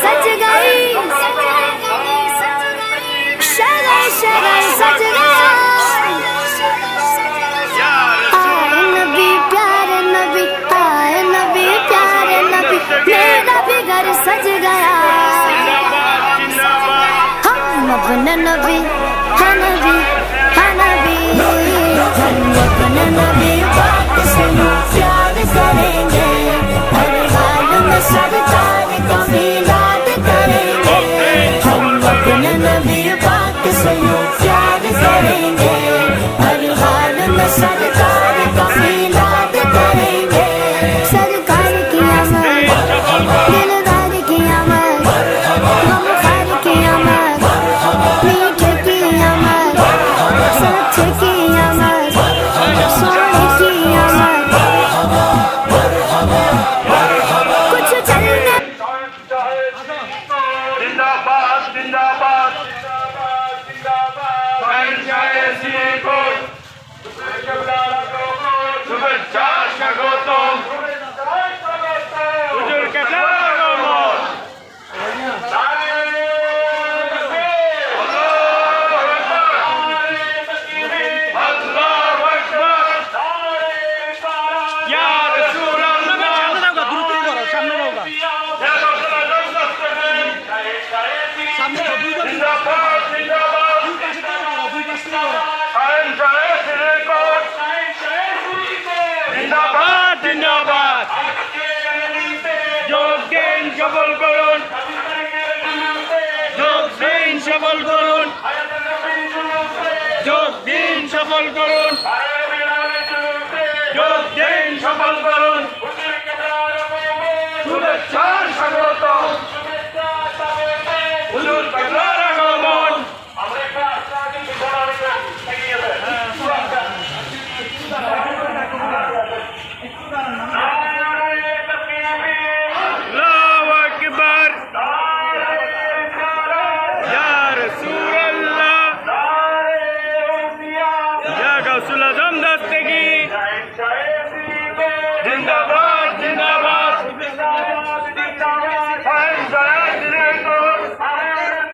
सज गई, sugar sugar सज गया। आए नबी प्यारे नबी, आए नबी प्यारे नबी, मेरा भी घर सज गया। हम अपने नबी है नबी है नबी, हम अपने नबी पाक से प्यार करेंगे, हर हाल में सरकार का मिलाद करेंगे। हम अपने नबी पाक से प्यार करेंगे, हर हाल में सरकार का मिलाद करेंगे। सरकार की आमद, दिलदार की आमद, गमखार की आमद, मीठे की आमद, सच्चे की आमद, सोने की आमद। कुछ चलने जिंदाबाद जिंदाबाद শুভেচ্ছা স্বাগতম হুজুরকে স্বাগতম। আল্লাহু আকবার ইয়া রাসূলুল্লাহ। জিন্দাবাদ জিন্দাবাদ জিন্দাবাদ জিন্দাবাদ। যোগ দিন সফল করুন, যোগ দিন সফল করুন, যোগ দিন সফল করুন, যোগ দিন সফল করুন। শুভেচ্ছা